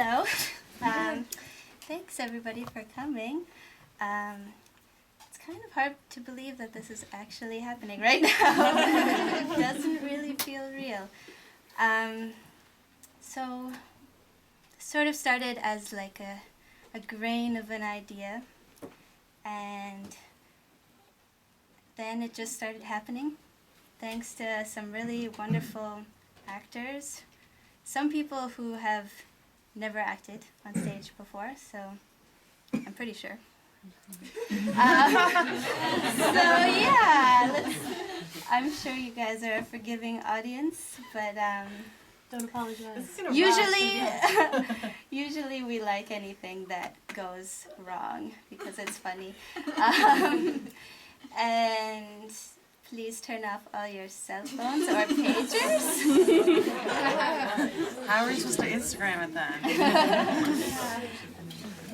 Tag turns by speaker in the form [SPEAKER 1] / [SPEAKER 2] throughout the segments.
[SPEAKER 1] Hello. Thanks everybody for coming. It's kind of hard to believe that this is actually happening right now. It doesn't really feel real. So, sort of started as like a grain of an idea, and then it just started happening, thanks to some really wonderful actors. Some people who have never acted on stage before, so I'm pretty sure. So yeah, I'm sure you guys are a forgiving audience, but
[SPEAKER 2] don't apologize.
[SPEAKER 1] Usually we like anything that goes wrong because it's funny. And please turn off all your cell phones or pagers.
[SPEAKER 3] How are we supposed to Instagram it then?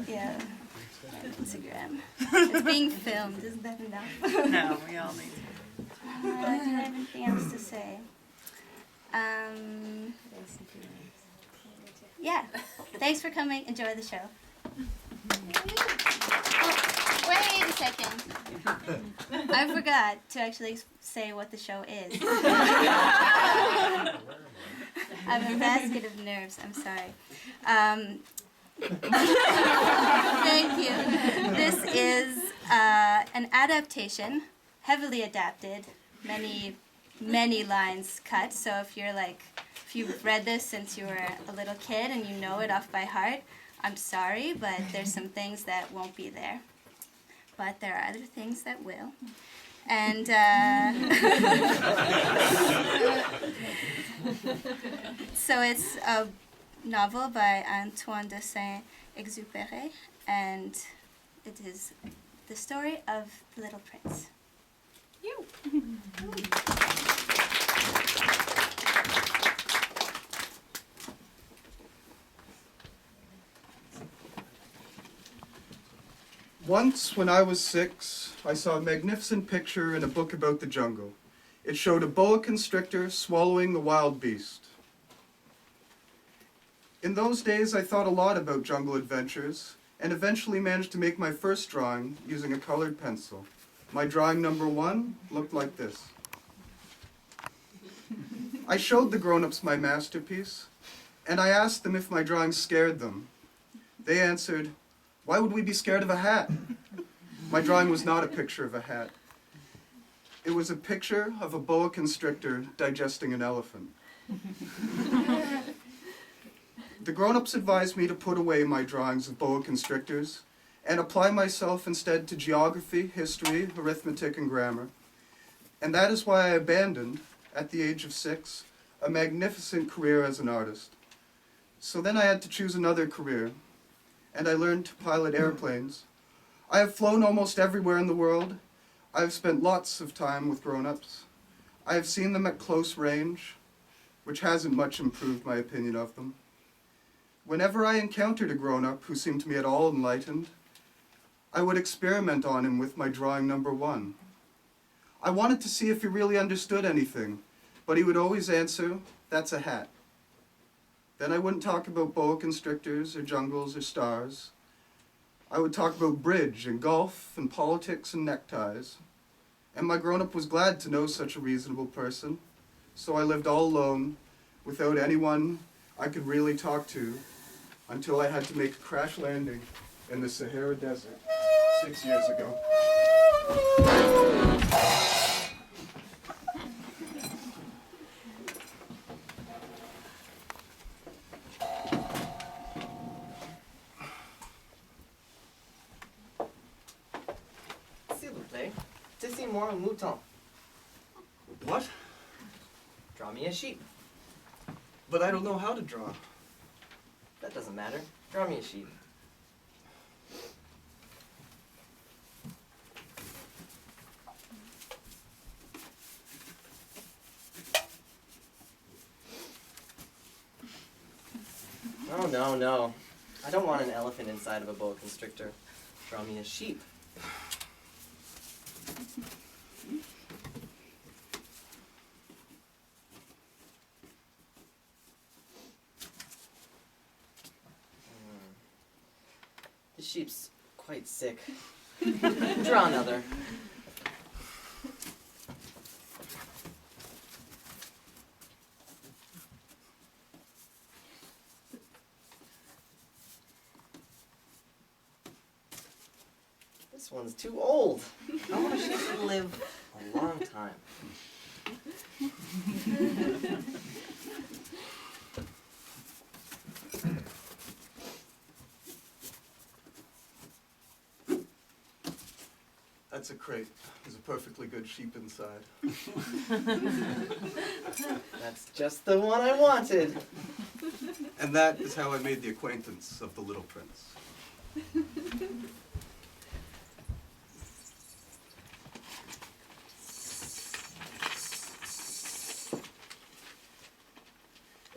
[SPEAKER 1] Yeah, Instagram. It's being filmed, isn't that enough?
[SPEAKER 3] No, we all need to.
[SPEAKER 1] Do I have anything else to say? Yeah, thanks for coming. Enjoy the show. Oh, wait a second. I forgot to actually say what the show is. I'm a basket of nerves. I'm sorry. Thank you. This is an adaptation, heavily adapted, many lines cut. So if you've read this since you were a little kid and you know it off by heart, I'm sorry, but there's some things that won't be there. But there are other things that will. And so it's a novel by Antoine de Saint-Exupéry, and it is the story of the Little Prince. You.
[SPEAKER 4] Once, when I was 6, I saw a magnificent picture in a book about the jungle. It showed a boa constrictor swallowing a wild beast. In those days, I thought a lot about jungle adventures, and eventually managed to make my first drawing using a colored pencil. My drawing number 1 looked like this. I showed the grown-ups my masterpiece, and I asked them if my drawing scared them. They answered, "Why would we be scared of a hat?" My drawing was not a picture of a hat. It was a picture of a boa constrictor digesting an elephant. The grown-ups advised me to put away my drawings of boa constrictors and apply myself instead to geography, history, arithmetic, and grammar. And that is why I abandoned, at the age of 6, a magnificent career as an artist. So then I had to choose another career, and I learned to pilot airplanes. I have flown almost everywhere in the world. I have spent lots of time with grown-ups. I have seen them at close range, which hasn't much improved my opinion of them. Whenever I encountered a grown-up who seemed to me at all enlightened, I would experiment on him with my drawing number 1. I wanted to see if he really understood anything, but he would always answer, "That's a hat." Then I wouldn't talk about boa constrictors or jungles or stars. I would talk about bridge and golf and politics and neckties. And my grown-up was glad to know such a reasonable person. So I lived all alone, without anyone I could really talk to, until I had to make a crash landing in the Sahara Desert 6 years ago.
[SPEAKER 5] More a mouton.
[SPEAKER 4] What?
[SPEAKER 5] Draw me a sheep.
[SPEAKER 4] But I don't know how to draw.
[SPEAKER 5] That doesn't matter. Draw me a sheep. Oh, no. I don't want an elephant inside of a boa constrictor. Draw me a sheep. The sheep's quite sick. Draw another. This one's too old. I want a sheep to live a long time.
[SPEAKER 4] That's a crate. There's a perfectly good sheep inside.
[SPEAKER 5] That's just the one I wanted.
[SPEAKER 4] And that is how I made the acquaintance of the Little Prince.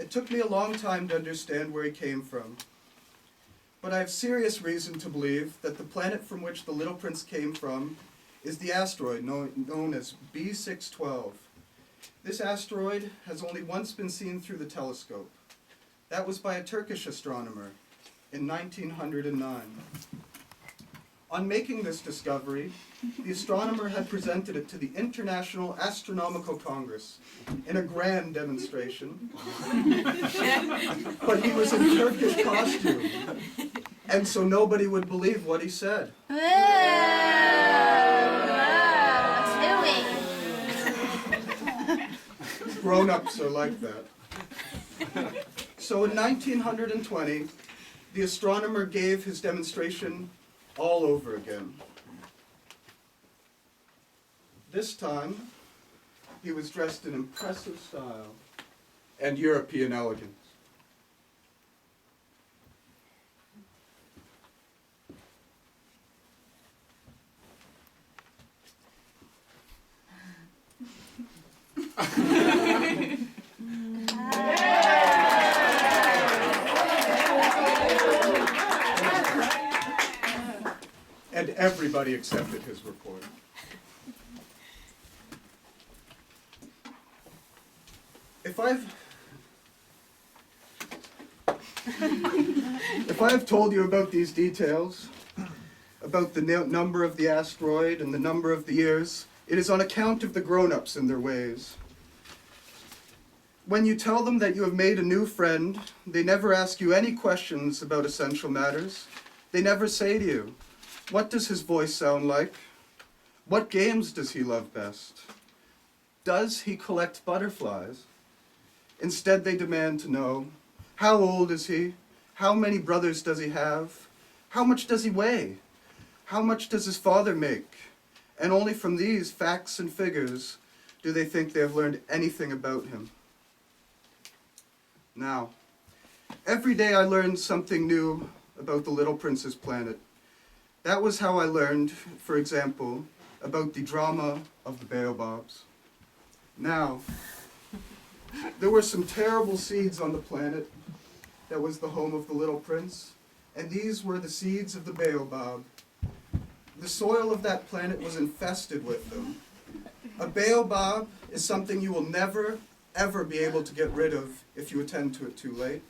[SPEAKER 4] It took me a long time to understand where he came from. But I have serious reason to believe that the planet from which the Little Prince came from is the asteroid known as B612. This asteroid has only once been seen through the telescope. That was by a Turkish astronomer in 1909. On making this discovery, the astronomer had presented it to the International Astronomical Congress in a grand demonstration. But he was in Turkish costume, and so nobody would believe what he said.
[SPEAKER 1] Whoa, whoa,
[SPEAKER 4] Grown-ups are like that. So in 1920, the astronomer gave his demonstration all over again. This time, he was dressed in impressive style and European elegance. And everybody accepted his report. If I've told you about these details, about the number of the asteroid and the number of the years, it is on account of the grown-ups and their ways. When you tell them that you have made a new friend, they never ask you any questions about essential matters. They never say to you, what does his voice sound like? What games does he love best? Does he collect butterflies? Instead, they demand to know, how old is he? How many brothers does he have? How much does he weigh? How much does his father make? And only from these facts and figures do they think they have learned anything about him. Now, every day I learned something new about the Little Prince's planet. That was how I learned, for example, about the drama of the baobabs. Now, there were some terrible seeds on the planet that was the home of the Little Prince, and these were the seeds of the baobab. The soil of that planet was infested with them. A baobab is something you will never, ever be able to get rid of if you attend to it too late.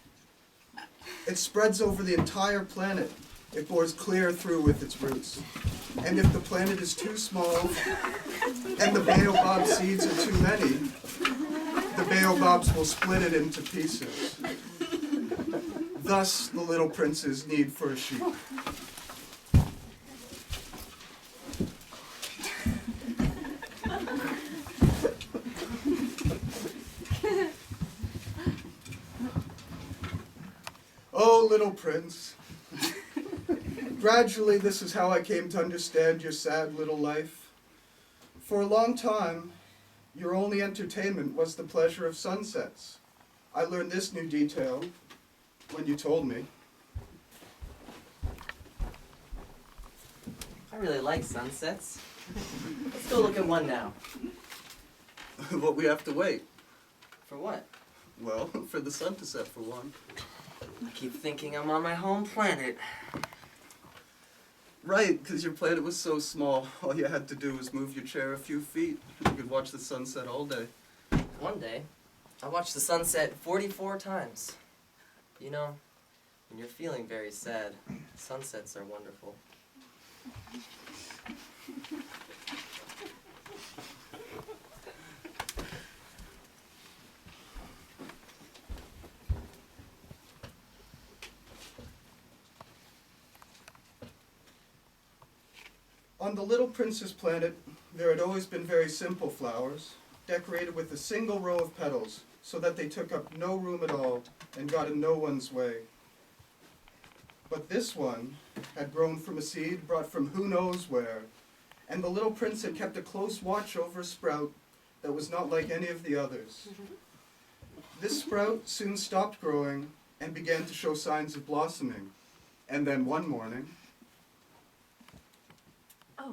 [SPEAKER 4] It spreads over the entire planet. It bores clear through with its roots. And if the planet is too small and the baobab seeds are too many, the baobabs will split it into pieces. Thus, the Little Prince's need for a sheep. Oh, Little Prince. Gradually, this is how I came to understand your sad little life. For a long time, your only entertainment was the pleasure of sunsets. I learned this new detail when you told me.
[SPEAKER 5] I really like sunsets. Let's go look at one now.
[SPEAKER 4] But we have to wait.
[SPEAKER 5] For what?
[SPEAKER 4] Well, for the sun to set, for one.
[SPEAKER 5] I keep thinking I'm on my home planet.
[SPEAKER 4] Right, because your planet was so small, all you had to do was move your chair a few feet. You could watch the sunset all day.
[SPEAKER 5] One day, I watched the sunset 44 times. You know, When you're feeling very sad, sunsets are wonderful.
[SPEAKER 4] On the Little Prince's planet, there had always been very simple flowers, decorated with a single row of petals, so that they took up no room at all and got in no one's way. But this one had grown from a seed brought from who knows where, and the little prince had kept a close watch over a sprout that was not like any of the others. This sprout soon stopped growing and began to show signs of blossoming. And then one morning,
[SPEAKER 2] Oh,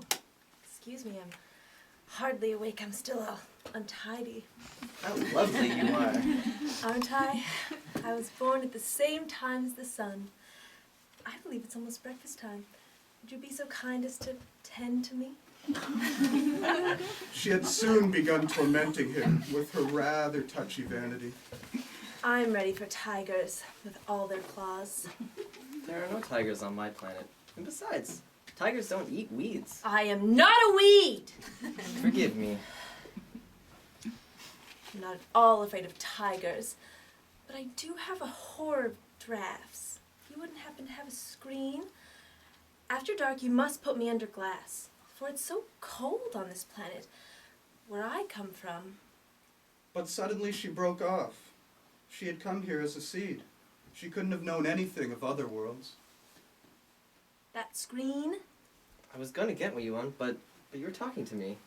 [SPEAKER 2] excuse me, I'm hardly awake. I'm still all untidy.
[SPEAKER 5] How lovely you are.
[SPEAKER 2] Aren't I? I was born at the same time as the sun. I believe it's almost breakfast time. Would you be so kind as to tend to me?
[SPEAKER 4] she had soon begun tormenting him with her rather touchy vanity.
[SPEAKER 2] I'm ready for tigers with all their claws.
[SPEAKER 5] There are no tigers on my planet. And besides, tigers don't eat weeds.
[SPEAKER 2] I am not a weed!
[SPEAKER 5] Forgive me.
[SPEAKER 2] I'm not at all afraid of tigers, but I do have a horror of drafts. You wouldn't happen to have a screen? After dark, you must put me under glass, for it's so cold on this planet, where I come from.
[SPEAKER 4] But suddenly she broke off. She had come here as a seed. She couldn't have known anything of other worlds.
[SPEAKER 2] That screen?
[SPEAKER 5] I was gonna get you one, but you were talking to me.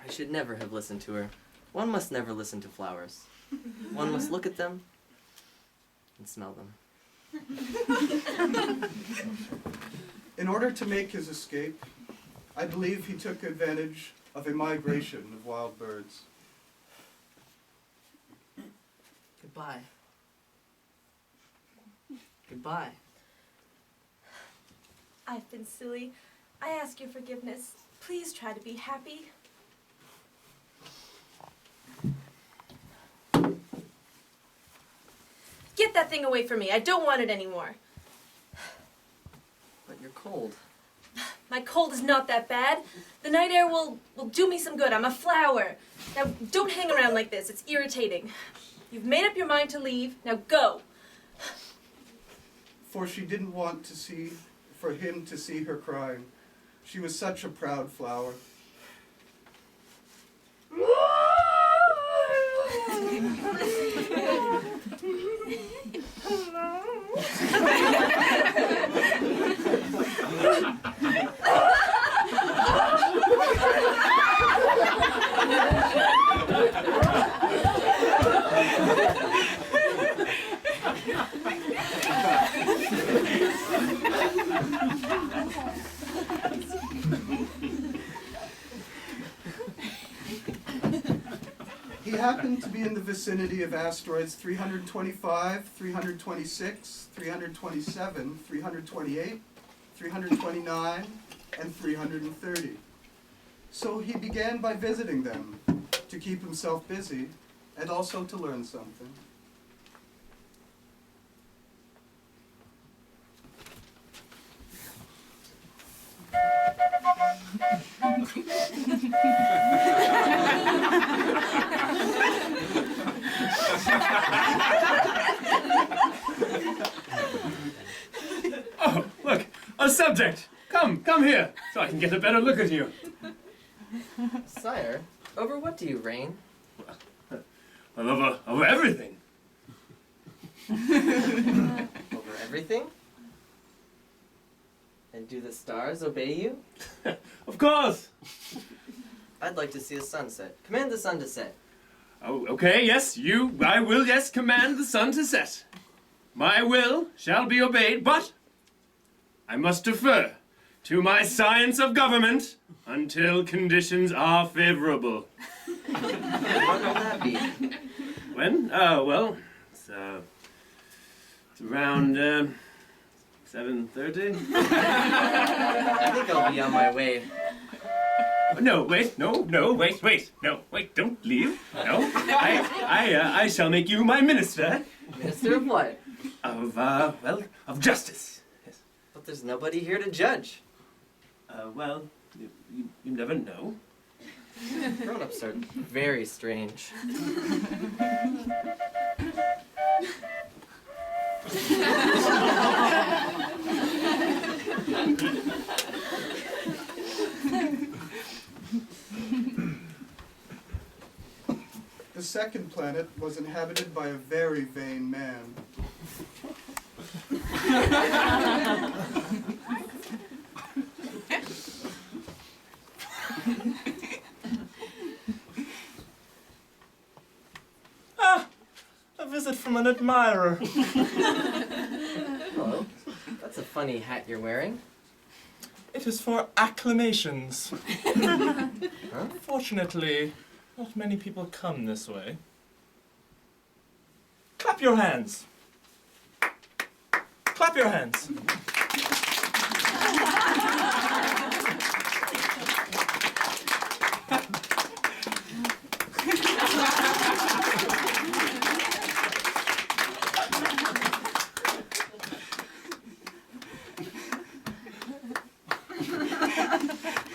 [SPEAKER 5] I should never have listened to her. One must never listen to flowers. One must look at them and smell them.
[SPEAKER 4] In order to make his escape, I believe he took advantage of a migration of wild birds.
[SPEAKER 6] Goodbye. Goodbye.
[SPEAKER 2] I've been silly. I ask your forgiveness. Please try to be happy. Get that thing away from me. I don't want it anymore.
[SPEAKER 5] But you're cold.
[SPEAKER 2] My cold is not that bad. The night air will do me some good. I'm a flower. Now, don't hang around like this. It's irritating. You've made up your mind to leave. Now go.
[SPEAKER 4] For she didn't want for him to see her crying. She was such a proud flower. He happened to be in the vicinity of asteroids 325, 326, 327, 328, 329, and 330. So he began by visiting them to keep himself busy and also to learn something.
[SPEAKER 7] Oh, look, a subject. Come here, so I can get a better look at you.
[SPEAKER 5] Sire, over what do you reign?
[SPEAKER 7] Well, over everything.
[SPEAKER 5] Over everything? And do the stars obey you?
[SPEAKER 7] Of course.
[SPEAKER 5] I'd like to see a sunset. Command the sun to set.
[SPEAKER 7] Oh, okay, yes, I will, yes, command the sun to set. My will shall be obeyed, but I must defer to my science of government until conditions are favorable.
[SPEAKER 5] When will that be?
[SPEAKER 7] When? Well, it's around 7:30.
[SPEAKER 5] I think I'll be on my way.
[SPEAKER 7] No, wait, no, wait, don't leave. No, I shall make you my minister,
[SPEAKER 5] Minister of what?
[SPEAKER 7] Of justice. Yes.
[SPEAKER 5] But there's nobody here to judge.
[SPEAKER 7] You never know.
[SPEAKER 5] Grown-ups are very strange.
[SPEAKER 4] The second planet was inhabited by a very vain man.
[SPEAKER 8] A visit from an admirer.
[SPEAKER 5] Hello. That's a funny hat you're wearing.
[SPEAKER 8] It is for acclamations.
[SPEAKER 5] Huh?
[SPEAKER 8] Fortunately, not many people come this way. Clap your hands. Clap your hands.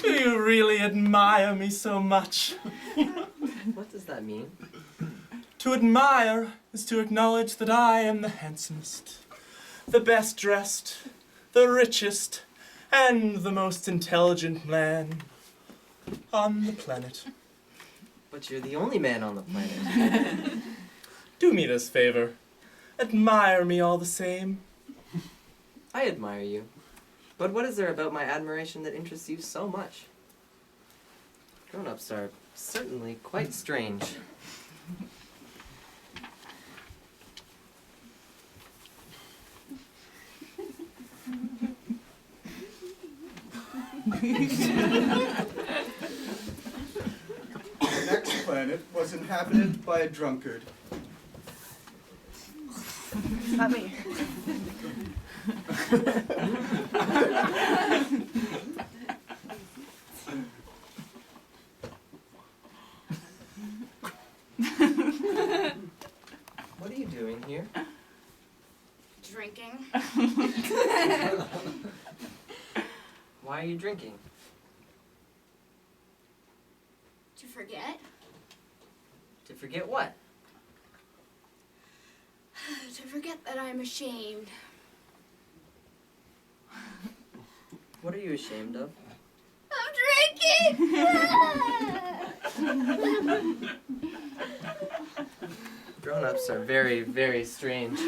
[SPEAKER 8] Do you really admire me so much?
[SPEAKER 5] What does that mean?
[SPEAKER 8] To admire is to acknowledge that I am the handsomest, the best dressed, the richest, and the most intelligent man on the planet.
[SPEAKER 5] But you're the only man on the planet.
[SPEAKER 8] Do me this favor. Admire me all the same.
[SPEAKER 5] I admire you. But what is there about my admiration that interests you so much? Grown-ups are certainly quite strange.
[SPEAKER 4] The next planet was inhabited by a drunkard.
[SPEAKER 3] Not me.
[SPEAKER 5] What are you doing here?
[SPEAKER 9] Drinking.
[SPEAKER 5] Why are you drinking?
[SPEAKER 9] To forget.
[SPEAKER 5] To forget what?
[SPEAKER 9] To forget that I'm ashamed.
[SPEAKER 5] What are you ashamed of?
[SPEAKER 9] I'm drinking!
[SPEAKER 5] Grown-ups are very, very strange.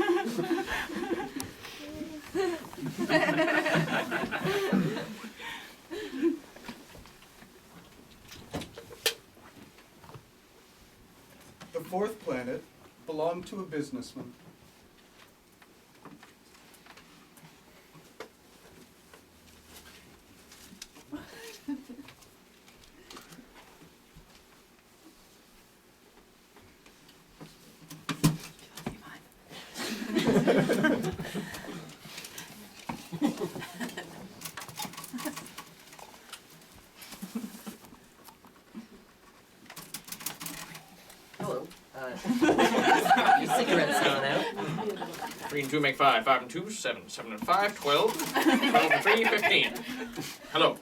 [SPEAKER 4] The fourth planet belonged to a businessman.
[SPEAKER 5] Hello. Your cigarette's gone out.
[SPEAKER 10] 3 and 2 make 5. 5 and 2, 7. 7 and 5, 12. 12 and 3, 15. Hello.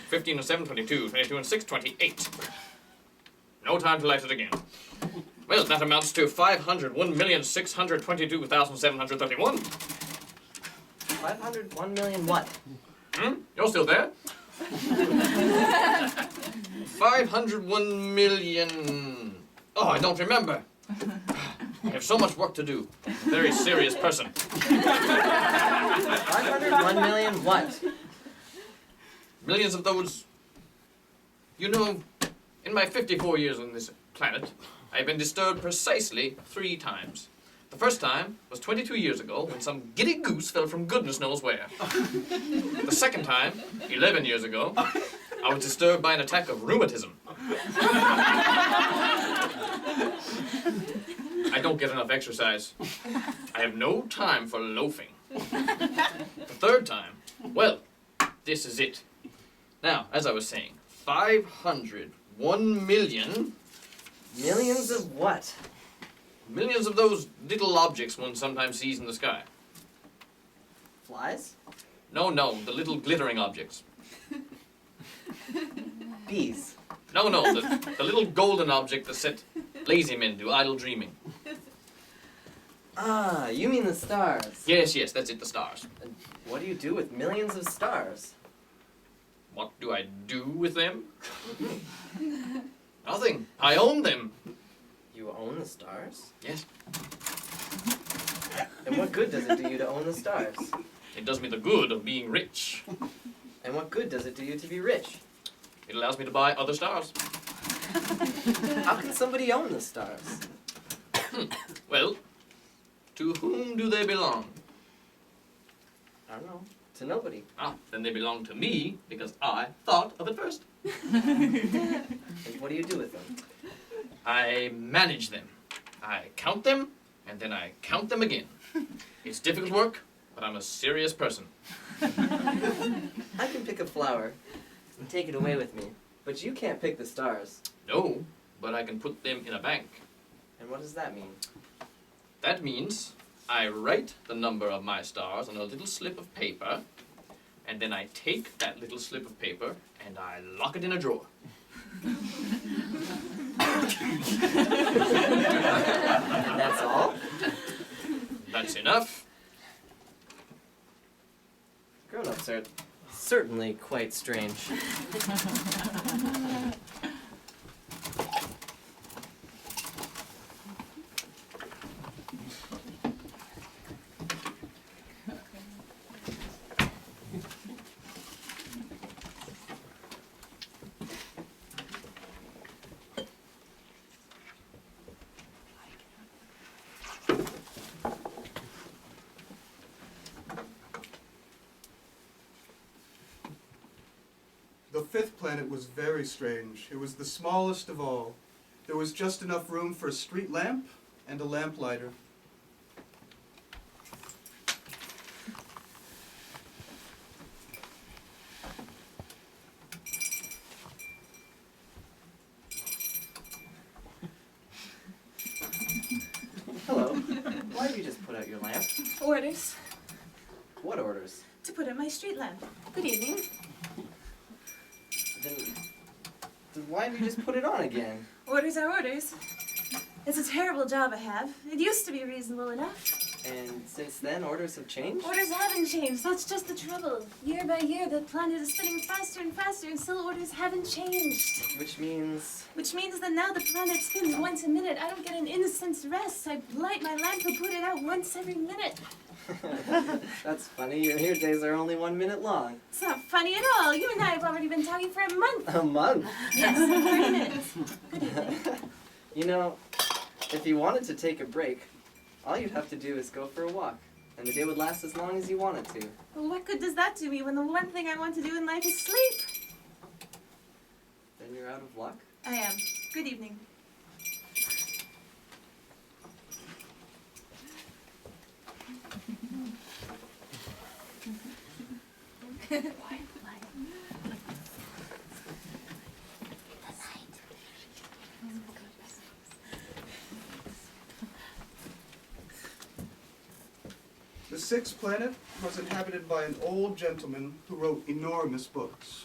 [SPEAKER 10] 15 and 7, 22. 22 and 6, 28. No time to light it again. Well, that amounts to 501,622,731.
[SPEAKER 5] 501 million what?
[SPEAKER 10] You're still there? 501 million. Oh, I don't remember. I have so much work to do. I'm a very serious person.
[SPEAKER 5] 501 million what?
[SPEAKER 10] Millions of those. You know, in my 54 years on this planet, I've been disturbed precisely 3 times. The first time was 22 years ago when some giddy goose fell from goodness knows where. The second time, 11 years ago, I was disturbed by an attack of rheumatism. I don't get enough exercise. I have no time for loafing. The third time, well, this is it. Now, as I was saying, 501 million
[SPEAKER 5] Millions of what?
[SPEAKER 10] Millions of those little objects one sometimes sees in the sky.
[SPEAKER 5] Flies?
[SPEAKER 10] No, the little glittering objects.
[SPEAKER 5] Bees?
[SPEAKER 10] No, the little golden object that set lazy men to idle dreaming.
[SPEAKER 5] Ah, you mean the stars.
[SPEAKER 10] Yes, that's it, the stars.
[SPEAKER 5] And what do you do with millions of stars?
[SPEAKER 10] What do I do with them? Nothing. I own them.
[SPEAKER 5] You own the stars?
[SPEAKER 10] Yes.
[SPEAKER 5] And what good does it do you to own the stars?
[SPEAKER 10] It does me the good of being rich.
[SPEAKER 5] And what good does it do you to be rich?
[SPEAKER 10] It allows me to buy other stars.
[SPEAKER 5] How can somebody own the stars?
[SPEAKER 10] Well, to whom do they belong?
[SPEAKER 5] I don't know. To nobody.
[SPEAKER 10] Ah, then they belong to me because I thought of it first.
[SPEAKER 5] And what do you do with them?
[SPEAKER 10] I manage them. I count them, and then I count them again. It's difficult work, but I'm a serious person.
[SPEAKER 5] I can pick a flower and take it away with me, but you can't pick the stars.
[SPEAKER 10] No, but I can put them in a bank.
[SPEAKER 5] And what does that mean?
[SPEAKER 10] That means I write the number of my stars on a little slip of paper, and then I take that little slip of paper and I lock it in a drawer.
[SPEAKER 5] That's all?
[SPEAKER 10] That's enough.
[SPEAKER 5] Grown-ups are certainly quite strange.
[SPEAKER 4] The fifth planet was very strange. It was the smallest of all. There was just enough room for a street lamp and a lamplighter.
[SPEAKER 5] Hello. Why have you just put out your lamp?
[SPEAKER 11] Orders
[SPEAKER 5] What orders?
[SPEAKER 11] to put out my street lamp. Good evening.
[SPEAKER 5] Then why have you just put it on again?
[SPEAKER 11] Orders are orders. It's a terrible job I have. It used to be reasonable enough.
[SPEAKER 5] And since then, orders have changed?
[SPEAKER 11] Orders haven't changed. That's just the trouble. Year by year, the planet is spinning faster and faster, and still orders haven't changed.
[SPEAKER 5] Which means...
[SPEAKER 11] Which means that now the planet spins once a minute. I don't get an instant's rest. I light my lamp and put it out once every minute.
[SPEAKER 5] That's funny. Your days are only 1 minute long.
[SPEAKER 11] It's not funny at all. You and I have already been talking for a month.
[SPEAKER 5] A month?
[SPEAKER 11] Yes, 30 minutes. Good evening.
[SPEAKER 5] You know, if you wanted to take a break, all you'd have to do is go for a walk, and the day would last as long as you wanted to.
[SPEAKER 11] Well, what good does that do me when the one thing I want to do in life is sleep?
[SPEAKER 5] Then you're out of luck.
[SPEAKER 11] I am. Good evening.
[SPEAKER 4] The sixth planet was inhabited by an old gentleman who wrote enormous books.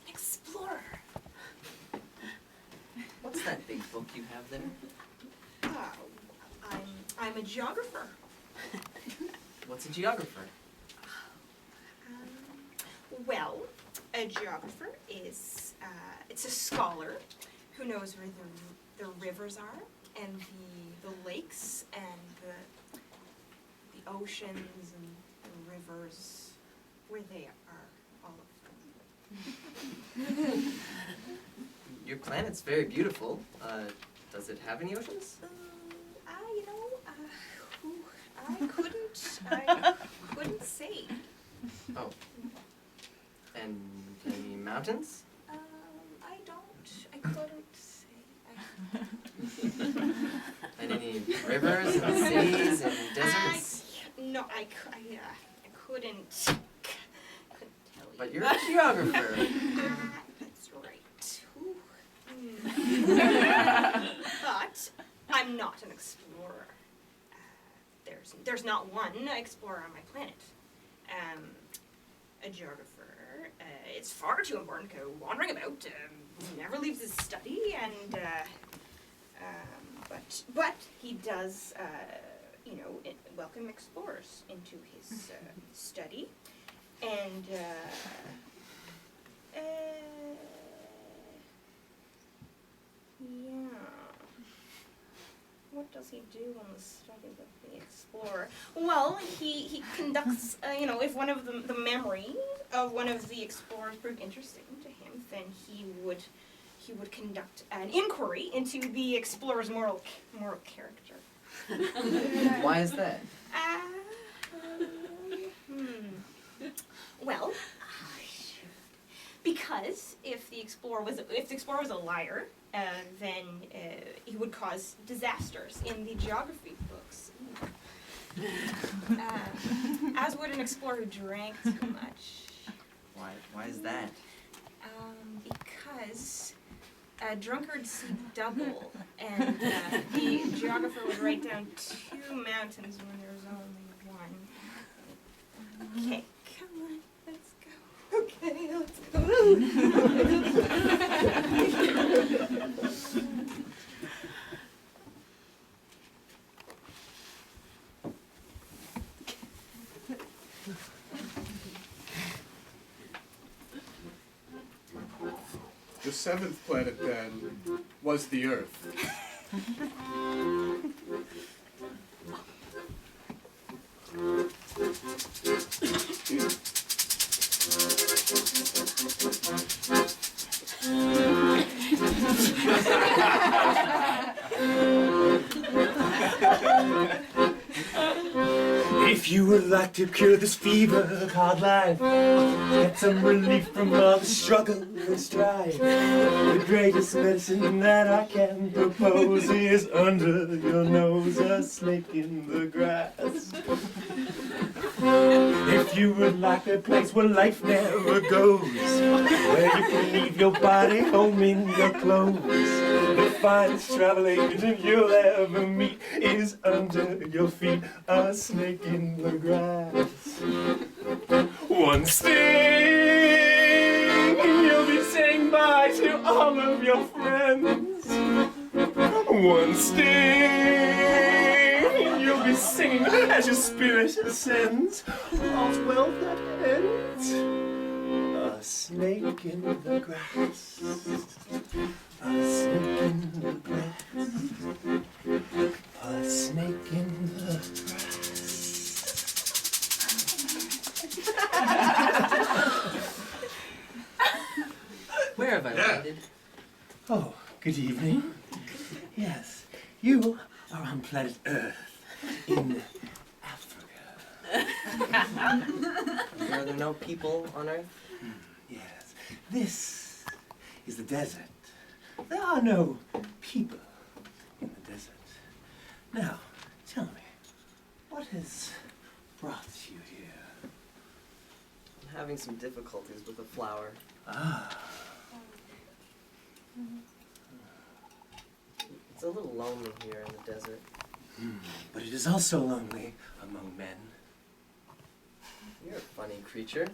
[SPEAKER 11] Explorer.
[SPEAKER 5] What's that big book you have there?
[SPEAKER 12] I'm a geographer.
[SPEAKER 5] What's a geographer?
[SPEAKER 12] Well, a geographer is it's a scholar who knows where the rivers are and the lakes and the oceans and the rivers, where they are, all of them.
[SPEAKER 5] Your planet's very beautiful. Does it have any oceans?
[SPEAKER 12] I couldn't say.
[SPEAKER 5] Oh. And any mountains?
[SPEAKER 12] I couldn't say.
[SPEAKER 5] And any
[SPEAKER 12] know, I couldn't tell you.
[SPEAKER 5] But you're a geographer.
[SPEAKER 12] That's right. But I'm not an explorer. There's not one explorer on my planet. A geographer. It's far too important to go wandering about. Never leaves his study, and but he does, welcome explorers into his study, and yeah. What does he do on the study of the explorer? Well, he conducts, if one of the memory of one of the explorers proved interesting to him, then he would conduct an inquiry into the explorer's moral character.
[SPEAKER 5] Why is that?
[SPEAKER 12] Well, because if the explorer was a liar, then he would cause disasters in the geography books. As would an explorer who drank too much.
[SPEAKER 5] Why is that?
[SPEAKER 12] Because drunkards see double, and the geographer would write down 2 mountains when there's only one. Okay, come on, let's go. Okay, let's go.
[SPEAKER 4] The 7th planet, then, was the Earth.
[SPEAKER 8] If you would like to cure this fever called life, get some relief from all the struggle and strife, the greatest medicine that I can propose is under your nose, a snake in the grass. If you would like a place where life never goes, where you can leave your body home in your clothes, the finest travel agent you'll ever meet is under your feet, a snake in the grass. One sting, you'll be saying bye to all of your friends. One sting, you'll be singing as your spirit ascends. All's well that ends. A snake in the grass. A snake in the grass. A snake in the grass.
[SPEAKER 5] Where have I landed?
[SPEAKER 8] Oh, good evening. Yes, you are on planet Earth in Africa.
[SPEAKER 5] Are there no people on Earth?
[SPEAKER 8] Yes, this is the desert. There are no people in the desert. Now, tell me, what has brought you here?
[SPEAKER 5] I'm having some difficulties with the flower.
[SPEAKER 8] Ah.
[SPEAKER 5] It's a little lonely here in the desert.
[SPEAKER 8] But it is also lonely among men.
[SPEAKER 5] You're a funny creature.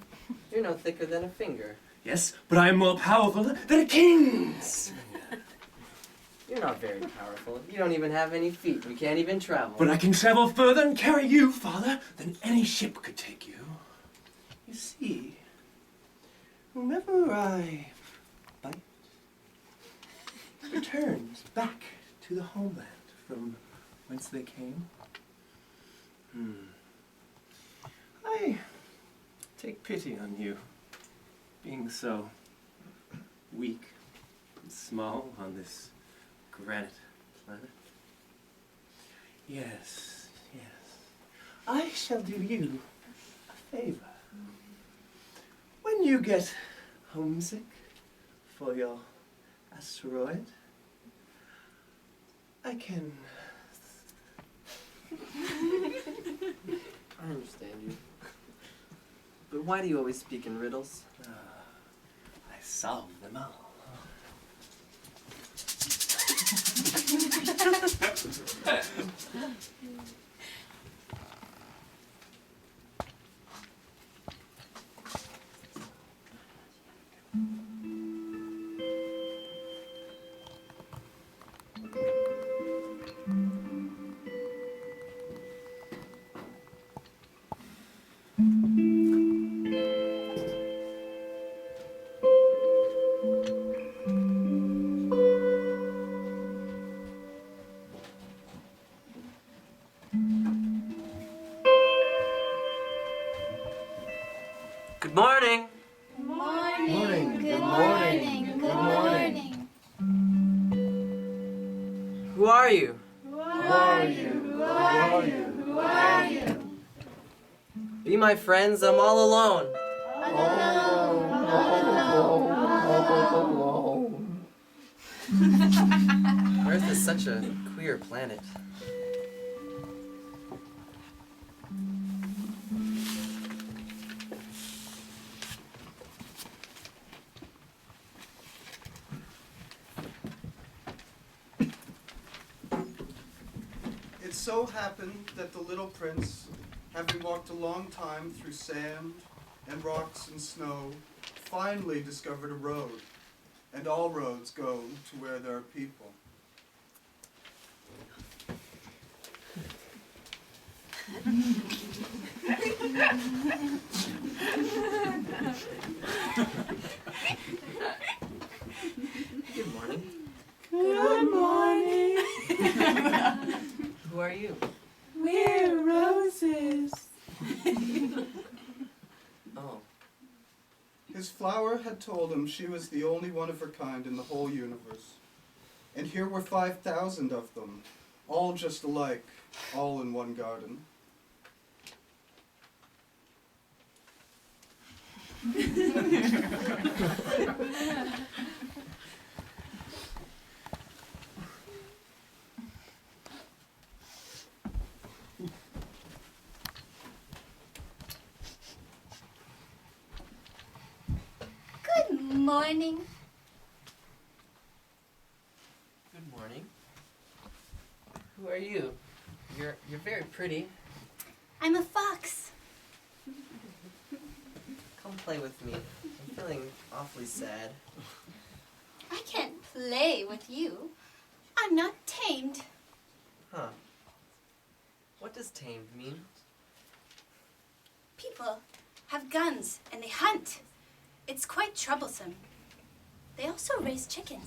[SPEAKER 5] You're no thicker than a finger.
[SPEAKER 8] Yes, but I am more powerful than a king's.
[SPEAKER 5] You're not very powerful. You don't even have any feet. You can't even travel.
[SPEAKER 8] But I can travel further and carry you farther than any ship could take you. You see, whomever I bite returns back to the homeland from whence they came. I take pity on you, being so weak and small on this granite planet. Yes, yes. I shall do you a favor. When you get homesick for your asteroid, I can...
[SPEAKER 5] I'm Why do you always speak in riddles?
[SPEAKER 8] I solve them all.
[SPEAKER 5] Good morning.
[SPEAKER 9] Morning. Good morning. Good morning.
[SPEAKER 5] Who are you?
[SPEAKER 9] Who are you? Who are you? Who are you?
[SPEAKER 5] Be my friends, I'm all alone. Earth is such a queer planet.
[SPEAKER 4] It so happened that the little prince, having walked a long time through sand and rocks and snow, finally discovered a road, and all roads go to where there are people.
[SPEAKER 5] Good morning.
[SPEAKER 11] Good morning.
[SPEAKER 5] Who are you?
[SPEAKER 11] We're roses.
[SPEAKER 5] Oh,
[SPEAKER 4] His flower had told him she was the only one of her kind in the whole universe. And here were 5,000 of them, all just alike, all in one garden.
[SPEAKER 1] Good morning.
[SPEAKER 5] good morning. Who are you? You're very pretty.
[SPEAKER 1] I'm a fox.
[SPEAKER 5] Come play with me. I'm feeling awfully sad.
[SPEAKER 1] I can't play with you. I'm not tamed.
[SPEAKER 5] Huh. What does tamed mean?
[SPEAKER 1] People have guns and they hunt. It's quite troublesome. They also raise chickens.